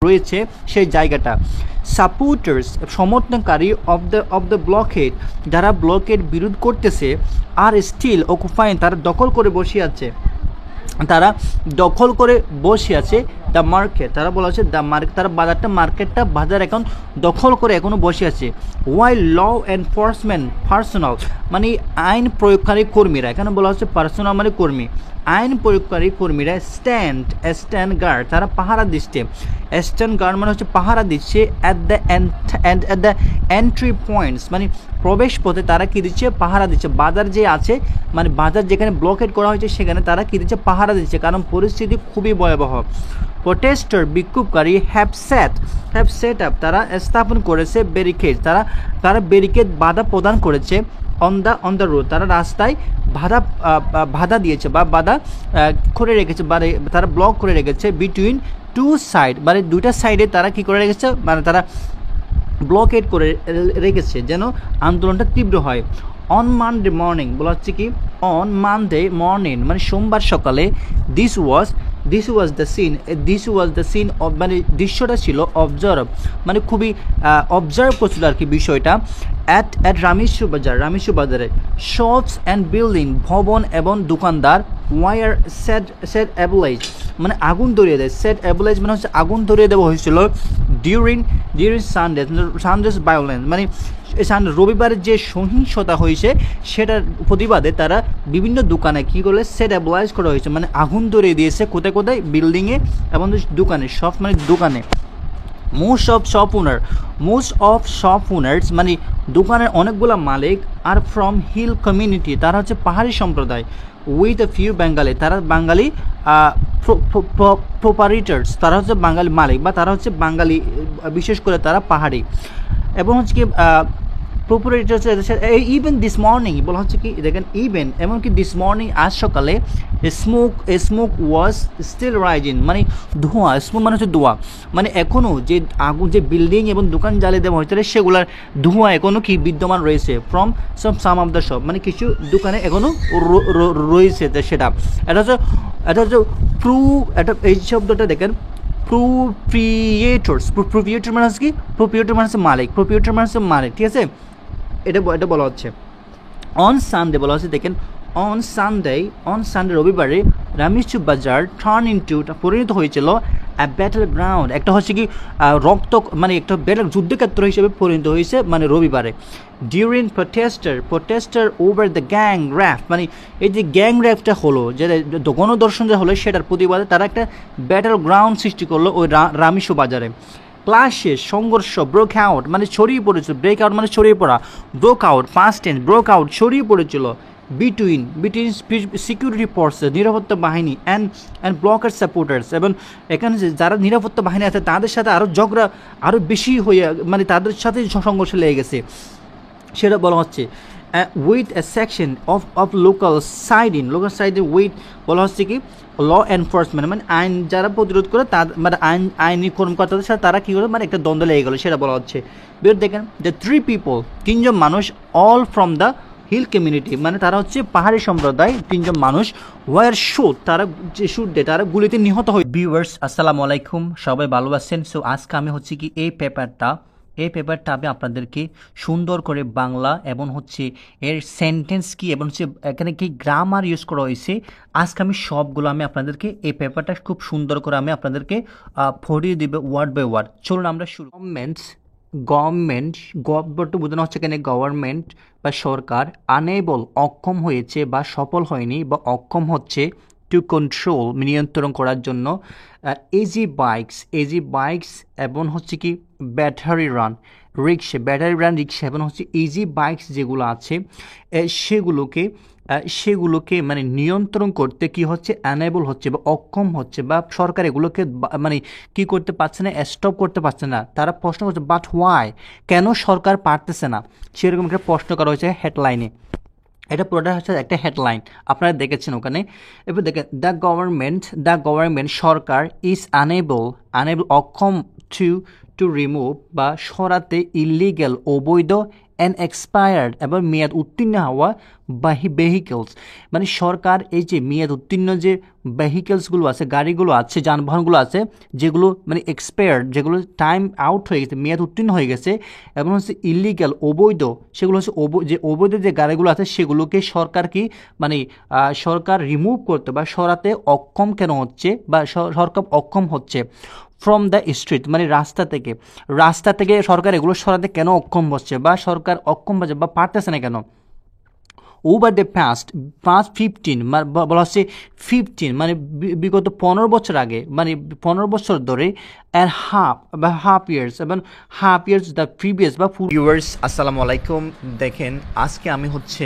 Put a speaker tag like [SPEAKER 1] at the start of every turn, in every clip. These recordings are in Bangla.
[SPEAKER 1] রয়েছে সেই জায়গাটা। সাপোর্টার্স সমর্থনকারী অফ দ্য ব্লকেড, যারা ব্লকেড বিরোধ করতেছে, আর স্টিল অকুপাইং, তারা দখল করে বসে আছে, তারা দখল করে বসে আছে দ্য মার্কেট, তারা বলা হচ্ছে দ্য মার্কেট, তারা বাজার এখন দখল করে এখনও বসে আছে। ওয়াই ল এনফোর্সমেন্ট পার্সোনাল, মানে আইন প্রয়োগকারী কর্মীরা, এখানে বলা হচ্ছে পার্সোনাল মানে কর্মী, আইন প্রয়োগকারী কর্মীরা স্ট্যান্ড গার্ড, তারা পাহারা দিচ্ছে। স্ট্যান্ড গার্ড মানে হচ্ছে পাহারা দিচ্ছে অ্যাট দ্য এন্ট্রি পয়েন্টস, মানে প্রবেশ পথে তারা কী দিচ্ছে, পাহারা দিচ্ছে। বাজার যে আছে, মানে বাজার যেখানে ব্লকেট করা হয়েছে সেখানে তারা কী দিচ্ছে, পাহারা দিচ্ছে, কারণ পরিস্থিতি খুবই ভয়াবহ। প্রোটেস্টার বিক্ষোভকারী হ্যাভ সেট আপ, তারা স্থাপন করেছে ব্যারিকেড, তারা ব্যারিকেড বাধা প্রদান করেছে অন দ্য রোড, তারা রাস্তায় বাধা দিয়েছে বা বাধা করে রেখেছে, মানে তারা ব্লক করে রেখেছে বিটুইন টু সাইড, মানে দুইটা সাইডে তারা কি করে রেখেছে, মানে তারা ব্লকেট করে রেখেছে যেন আন্দোলনটা তীব্র হয়। অন মানডে মর্নিং, বলা হচ্ছে কি অন মানডে মর্নিং, মানে সোমবার সকালে, this was the scene of, মানে দৃশ্যটা ছিল অবজার্ভ, মানে খুবই অবজার্ভ করছিল আর কি বিষয়টা। অ্যাট রামেশ্বর বাজারে শপস অ্যান্ড বিল্ডিং, ভবন এবং দোকানদার, ওয়ার সেট অ্যাবলাইজ, মানে আগুন ধরিয়ে দেয়, সেট অ্যাবলাইজ মানে হচ্ছে আগুন ধরিয়ে দেওয়া হয়েছিল ডিউরিং সানডেস ভায়োলেন্স, মানে রবিবারের যে সহিংসতা হয়েছে সেটার প্রতিবাদে তারা বিভিন্ন দোকানে কী করলে সেট অ্যাবলাইজ করা হয়েছে, মানে আগুন ধরিয়ে দিয়েছে কোথায় বিল্ডিংয়ে এবং দোকানে, সব মানে দোকানে। মোস্ট অফ শপ ওনার্স, মানে দোকানের অনেকগুলো মালিক, আর ফ্রম হিল কমিউনিটি, তারা হচ্ছে পাহাড়ি সম্প্রদায়, উইথ এ ফিউ বেঙ্গালি, তারা বাঙালি প্রোপারেটর্স, তারা হচ্ছে বাঙালি মালিক বা তারা হচ্ছে বাঙালি, বিশেষ করে তারা পাহাড়ি, এবং হচ্ছে কি প্রোপারেটর্স। ইভেন দিস মর্নিং, বলা হচ্ছে কি দেখেন ইভেন, এমনকি দিস মর্নিং, আজ সকালে স্মোক ওয়াজ স্টিল রাইজিং, মানে ধোঁয়া, স্মোক মানে হচ্ছে ধোঁয়া, মানে এখনও যে আগুন, যে বিল্ডিং এবং দোকান জ্বালিয়ে দেওয়া হয়েছিল সেগুলোর ধোঁয়া এখনও কি বিদ্যমান রয়েছে from some of the shop, মানে কিছু দোকানে এখনও রয়েছে। সেটা এটা হচ্ছে এই শব্দটা দেখেন প্রোপ্রিয়েটর মানে হচ্ছে কি, প্রোপ্রিয়েটর মানে হচ্ছে মালিক, ঠিক আছে, এটা বলা হচ্ছে। অন সানডে, বলা হচ্ছে দেখেন অন সানডে রবিবারে রামেশ্বর বাজার পরিণত হয়েছিল ব্যাটল গ্রাউন্ড, একটা হচ্ছে কি মানে একটা যুদ্ধক্ষেত্র হিসেবে পরিণত হয়েছে, মানে রবিবারে। During protester over the gang rape, মানে এই যে গ্যাং র্যাপটা হলো, যে গণদর্শন যে হলো সেটার প্রতিবাদে তারা একটা ব্যাটল গ্রাউন্ড সৃষ্টি করলো ওই রামেশ্বর বাজারে। ক্লাসে সংঘর্ষ, ব্রোক আউট মানে ছড়িয়ে পড়েছিল, ব্রেক আউট মানে ছড়িয়ে পড়া, broke out past tense, broke out ছড়িয়ে পড়েছিল বিটুইন সিকিউরিটি ফোর্সেস, নিরাপত্তা বাহিনী অ্যান্ড ব্লকের সাপোর্টার্স, এবং এখানে যারা নিরাপত্তা বাহিনী আছে তাদের সাথে আরও ঝগড়া আরও বেশি হয়ে, মানে তাদের সাথে সংঘর্ষ লেগে গেছে, সেটা বলা হচ্ছে। With a section of local siding with, বলা হচ্ছে কি ল এনফোর্সমেন্ট, মানে আইন যারা প্রতিরোধ করে তাদের, মানে আইনি কর্মকর্তাদের সাথে তারা কী করে, মানে একটা দ্বন্দ্ব লেগে গেলো, সেটা বলা হচ্ছে। বের দেখেন দ্য 3 people, 3 জন মানুষ, all from the hill community, মানে তারা হচ্ছে পাহাড়ি সম্প্রদায়, 3 জন মানুষ, ওয়ার শুট, তারা যে শুট দেয়, তারা গুলিতে নিহত হয়। ভিউয়ার্স আসসালামু আলাইকুম, সবাই ভালো আছেন? সো আজকে আমি হচ্ছে কি এই পেপারটা আমি আপনাদেরকে সুন্দর করে বাংলা এবং হচ্ছে এর সেন্টেন্স কি এবং হচ্ছে এখানে কি গ্রামার ইউজ করা হয়েছে, আজকে আমি সবগুলো আমি আপনাদেরকে এই পেপারটা খুব সুন্দর করে আমি আপনাদেরকে পড়িয়ে দিবে ওয়ার্ড বাই ওয়ার্ড। চলুন আমরা শুরু। গভর্নমেন্ট বোঝানো হচ্ছে এখানে গভর্নমেন্ট বা সরকার, আনএবল অক্ষম হয়েছে বা সফল হয়নি বা অক্ষম হচ্ছে, টু কন্ট্রোল নিয়ন্ত্রণ করার জন্য, ইজি বাইকস এবং হচ্ছে কি ব্যাটারি রান রিক্সা এবং হচ্ছে ইজি বাইকস যেগুলো আছে সেগুলোকে মানে নিয়ন্ত্রণ করতে কি হচ্ছে, অ্যানেবল হচ্ছে বা অক্ষম হচ্ছে, বা সরকার এগুলোকে মানে কি করতে পারছে না, স্টপ করতে পারছে না। তারা প্রশ্ন করছে বাট ওয়াই, কেন সরকার পারতেছে না, সেরকম একটা প্রশ্ন করা হয়েছে হেডলাইনে। এটা পুরোটা হচ্ছে একটা হেডলাইন, আপনারা দেখেছেন ওখানে। এবার দেখেন the government Sarkar is unable অক্ষম টু টু রিমুভ বা সরাতে ইলিগ্যাল অবৈধ অ্যান্ড এক্সপায়ার্ড এবং মেয়াদ উত্তীর্ণ হওয়া ভেহিকেলস, মানে সরকার এই যে মেয়াদ উত্তীর্ণ যে ভেহিকেলসগুলো আছে, গাড়িগুলো আছে, যানবাহনগুলো আছে, যেগুলো মানে এক্সপায়ার্ড, যেগুলো টাইম আউট হয়ে গেছে, মেয়াদ উত্তীর্ণ হয়ে গেছে, এবং হচ্ছে ইলিগ্যাল অবৈধ, সেগুলো হচ্ছে যে অবৈধ যে গাড়িগুলো আছে সেগুলোকে সরকার কি মানে সরকার রিমুভ করতে বা সরাতে অক্ষম কেন হচ্ছে বা সরকার অক্ষম হচ্ছে ফ্রম দ্য স্ট্রিট, মানে রাস্তা থেকে সরকার এগুলো সরাতে কেন অক্ষম হচ্ছে বা সরকার অক্ষম হচ্ছে বা পারতেছে না কেন। ওভার দ্য পাস্ট 15 বলা হচ্ছে 15 মানে বিগত 15 বছর আগে, মানে 15 বছর ধরে, অ্যান্ড হাফ ইয়ার্স এবং হাফ ইয়ার্স দ্য প্রিভিয়াস বা ভিউয়ার্স আসসালামু আলাইকুম। দেখেন আজকে আমি হচ্ছে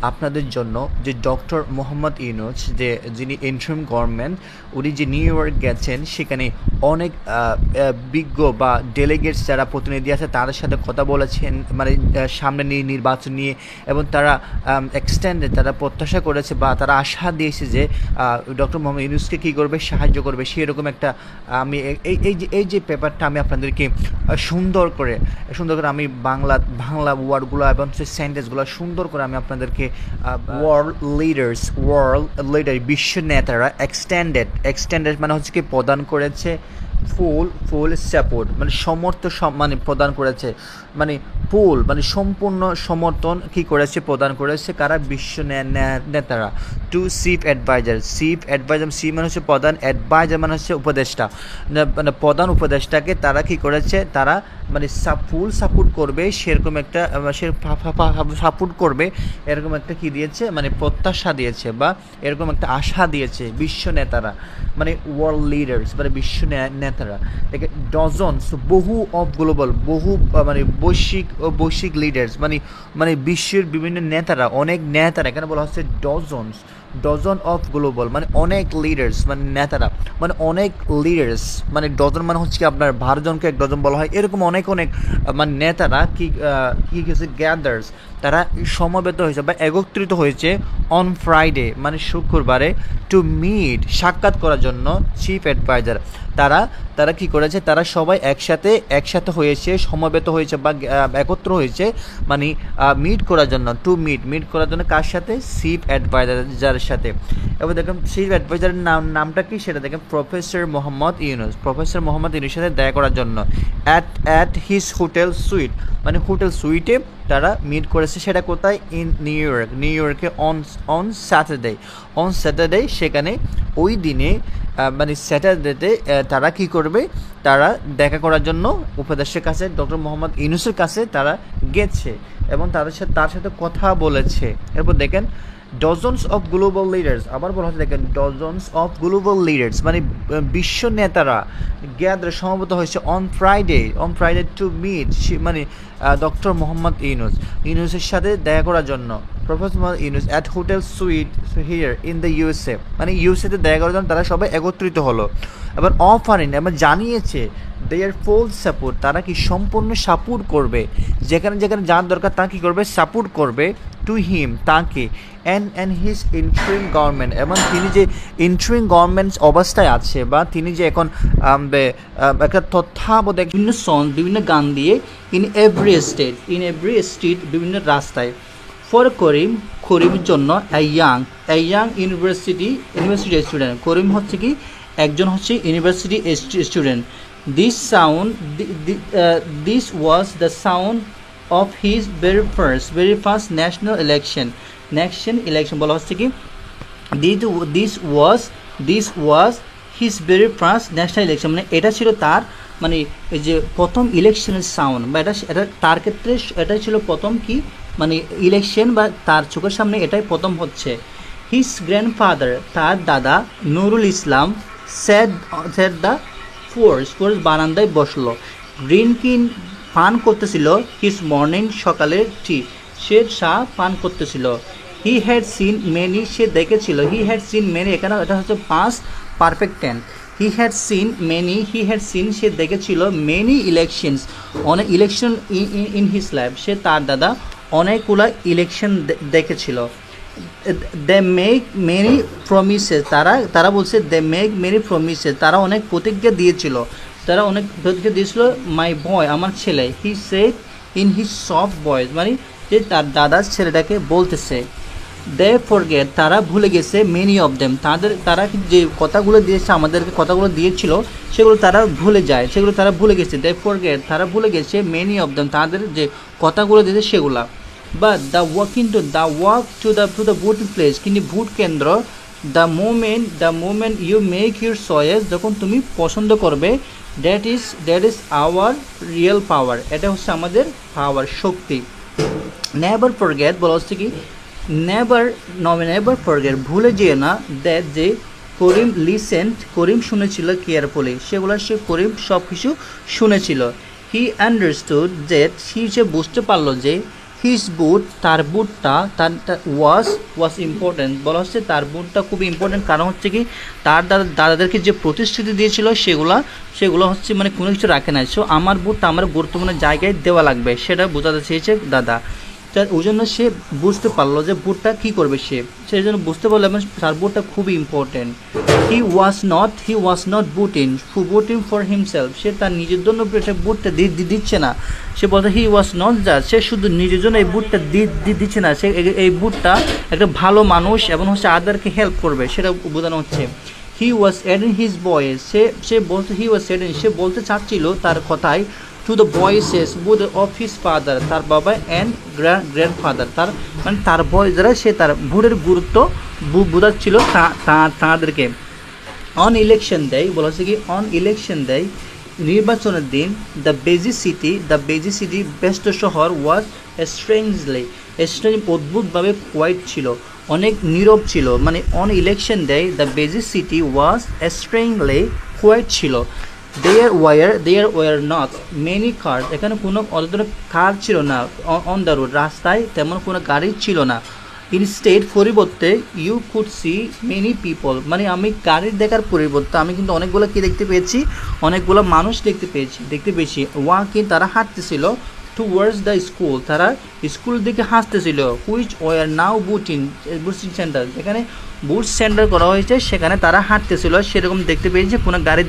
[SPEAKER 1] আপনাদের জন্য যে ডক্টর মোহাম্মদ ইউনূস, যে যিনি ইন্টারিম গভর্নমেন্ট, উনি যে নিউ ইয়র্ক গেছেন, সেখানে অনেক বিজ্ঞ বা ডেলিগেটস যারা প্রতিনিধি আছে তাদের সাথে কথা বলেছেন, মানে সামনে নির্বাচন নিয়ে, এবং তারা এক্সটেন্ডে তারা প্রত্যাশা করেছে বা তারা আশা দিয়েছে যে ডক্টর মোহাম্মদ ইউনূসকে কী করবে, সাহায্য করবে। সেরকম একটা আমি এই যে পেপারটা আমি আপনাদেরকে সুন্দর করে আমি বাংলা ওয়ার্ডগুলো এবং সেন্টেন্সগুলো সুন্দর করে আমি আপনাদেরকে ওয়ার্ল্ড লিডার বিশ্ব নেতারা এক্সটেন্ডেড মানে হচ্ছে কি প্রদান করেছে ফুল সাপোর্ট, মানে মানে প্রদান করেছে, মানে মানে সম্পূর্ণ সমর্থন কি করেছে, প্রদান করেছে কারা, বিশ্ব নেতারা। টু চিফ অ্যাডভাইজার সি মানে হচ্ছে প্রধান, অ্যাডভাইজার মানে হচ্ছে উপদেষ্টা, মানে প্রধান উপদেষ্টাকে তারা কি করেছে, তারা মানে ফুল সাপোর্ট করবে, সেরকম একটা সাপোর্ট করবে এরকম একটা কি দিয়েছে, মানে প্রত্যাশা দিয়েছে বা এরকম একটা আশা দিয়েছে বিশ্ব নেতারা, মানে ওয়ার্ল্ড লিডার্স, মানে বিশ্ব নেতারা। দেখে ডজনস, বহু অফ গ্লোবাল, বহু মানে বৈশ্বিক লিডার্স, মানে বিশ্বের বিভিন্ন নেতারা, অনেক নেতারা, এখানে বলা হচ্ছে ডজন অফ গ্লোবাল, মানে অনেক লিডার্স, মানে নেতারা, মানে অনেক লিডার্স, মানে ডজন মানে হচ্ছে কি আপনার 12 জনকে এক ডজন বলা হয়, এরকম অনেক মানে নেতারা কি হয়েছে, গ্যাদার্স, তারা সমবেত হয়েছে বা একত্রিত হয়েছে অন ফ্রাইডে মানে শুক্রবারে, টু মিট সাক্ষাৎ করার জন্য চিফ অ্যাডভাইজার। তারা কি করেছে, তারা সবাই একসাথে হয়েছে, সমবেত হয়েছে বা একত্র হয়েছে, মানে মিট করার জন্য, টু মিট করার জন্য কার সাথে, চিফ অ্যাডভাইজারের সাথে। এবার দেখেন চিফ অ্যাডভাইজারের নামটা কি, সেটা দেখেন প্রফেসর মোহাম্মদ ইউনূস সাথে দেখা করার জন্য অ্যাট হিজ হোটেল সুইট, মানে হোটেল সুইটে তারা মিট করেছে। সেটা কোথায়, ইন নিউ ইয়র্কে অন স্যাটারডে, সেখানে ওই দিনে মানে স্যাটারডেতে তারা কি করবে, তারা দেখা করার জন্য উপদেষ্টার কাছে, ডক্টর মোহাম্মদ ইউনূসের কাছে তারা গেছে এবং তার সাথে কথা বলেছে। এরপর দেখেন ডজনস অফ গ্লোবাল লিডার্স, আবার বলা হচ্ছে দেখেন ডজনস অফ গ্লোবাল লিডার্স, মানে বিশ্ব নেতারা গ্যাদার সমবেত হয়েছে অন ফ্রাইডে টু মিট, মানে ডক্টর মোহাম্মদ ইউনূসের সাথে দেখা করার জন্য। Professor Mohammad Yunus at hotel sweet here in the USA, মানে ইউএসএতে দেখা করার জন্য তারা সবাই একত্রিত হলো। এবার অফারিং এবার জানিয়েছে দেয়ার ফুল সাপোর্ট, তারা কি সম্পূর্ণ সাপোর্ট করবে, যেখানে যার দরকার তা কি করবে, সাপোর্ট করবে, টু হিম তাকে, অ্যান্ড হিজ ইন্টারিম গভর্নমেন্ট, এবং তিনি যে ইন্টারিম গভর্নমেন্ট অবস্থায় আছে বা তিনি যে এখন একটা তত্ত্বাবধায়ক বিভিন্ন গান দিয়ে ইন এভরি স্টেট বিভিন্ন রাস্তায়, ফর করিমের জন্য এ ইয়াং ইউনিভার্সিটি স্টুডেন্ট, করিম হচ্ছে কি একজন হচ্ছে university student. This was the sound of his very first national election বলা হচ্ছে কি, this was his very first national election, মানে এটা ছিল তার মানে এই যে প্রথম ইলেকশনের সাউন্ড, বা এটা তার ক্ষেত্রে এটাই ছিল প্রথম কি মানে ইলেকশন, বা তার চোখের সামনে এটাই প্রথম হচ্ছে। হিজ গ্র্যান্ডফাদার, তার দাদা Nurul Islam, said the force বারান্দায় বসলো, ড্রিঙ্কিং পান করতেছিল, হিজ মর্নিং সকালের টি, সে চা পান করতেছিল। হি হ্যাড সিন মেনি, সে দেখেছিল, এখানে এটা হচ্ছে past perfect tense. He had seen সে দেখেছিল, মেনি ইলেকশনস, অনেক ইলেকশন ইন হিজ লাইফ, সে তার দাদা অনেকগুলো ইলেকশন দেখেছিল। দে মেক মেনি প্রমিসেস, তারা বলছে দে মেক মেনি প্রমিসেস, তারা অনেক প্রতিজ্ঞা দিয়েছিল, তারা অনেক ধৈর্য দিয়েছিল মাই বয় আমার ছেলে he said in his soft voice মানে যে তার দাদার ছেলেটাকে বলতেছে দে ফরগেট তারা ভুলে গেছে মেনি অফ দেম তারা যে কথাগুলো দিয়েছে আমাদেরকে কথাগুলো দিয়েছিল সেগুলো তারা ভুলে যায় সেগুলো তারা ভুলে গেছে দে ফরগেট তারা ভুলে গেছে মেনি অফ দেম তাদের যে কথাগুলো দিয়েছে সেগুলা বা the walk to the booth place কিন্তু ভোট কেন্দ্র the moment you make your choice যখন তুমি পছন্দ করবে that is our real power এটা হচ্ছে আমাদের পাওয়ার শক্তি নেভার ফরগেট বলা হচ্ছে কি নেভার ফরগেট ভুলে যেও না দ্যাট যে করিম শুনেছিল কেয়ারফুলি সে করিম সব কিছু শুনেছিল হি আন্ডারস্টুড দ্যাট সে বুঝতে পারলো যে হিজ বুট তার বুটটা ওয়াজ ইম্পর্টেন্ট বলা হচ্ছে তার বুটটা খুব ইম্পর্টেন্ট কারণ হচ্ছে কি তার দাদাদেরকে যে প্রতিশ্রুতি দিয়েছিল সেগুলো হচ্ছে মানে কোনো কিছু রাখে নাই সো আমার বুটটা আমার গুরুত্বপূর্ণ জায়গায় দেওয়া লাগবে সেটা বোঝাতে চেয়েছে দাদা ওই জন্য সে বুঝতে পারলো যে বুটটা কী করবে সেই জন্য বুঝতে পারলো এবং তার বুটটা খুবই ইম্পর্টেন্ট হি ওয়াজ নট বুটিং ফর হিমসেলফ সে তার নিজের জন্য বুটটা দিচ্ছে না সে বলতে হি ওয়াজ নট জাস্ট সে শুধু নিজের জন্য এই বুটটা দিচ্ছে না সে এই বুটটা একটা ভালো মানুষ এবং হচ্ছে আদারকে হেল্প করবে সেটা বোঝানো হচ্ছে হি ওয়াজ অ্যাডিং হিজ ভয়েস সে বলতে চাচ্ছিল তার কথায় to the voices booth of his father তার বাবা অ্যান্ড গ্র্যান্ডফাদার তার ভয়েস দ্বারা সে তার ভোটের গুরুত্ব বোঝাচ্ছিল তাঁদেরকে অন ইলেকশন দেয় বলা হচ্ছে কি অন ইলেকশন দেয় নির্বাচনের দিন দ্য বেজি সিটি ব্যস্ত শহর ওয়াজ স্ট্রেঞ্জলি অদ্ভুতভাবে কোয়াইট ছিল অনেক নীরব ছিল মানে অন ইলেকশন দেয় দ্য বেজি সিটি ওয়াজ স্ট্রেঞ্জলি কোয়াইট ছিল দেয়ার ওয়ার নট মেনি কার এখানে কোনো অতটা কার ছিল না অন দ্য রোড রাস্তায় তেমন কোনো গাড়ি ছিল না ইনস্টেড পরিবর্তে you could see many people মানে আমি গাড়ির দেখার পরিবর্তে আমি কিন্তু অনেকগুলো কি দেখতে পেয়েছি অনেকগুলো মানুষ দেখতে পেয়েছি ওয়াকিং তারা হাঁটতেছিল টুয়ার্ডস দ্য স্কুল তারা স্কুল দিকে হাসতেছিল হুইচ ওয়ার নাও বুটিং সেন্টার যেখানে বুট সেন্টার করা হয়েছে সেখানে তারা হাঁটতেছিল সেরকম দেখতে পেয়েছি কোনো গাড়ি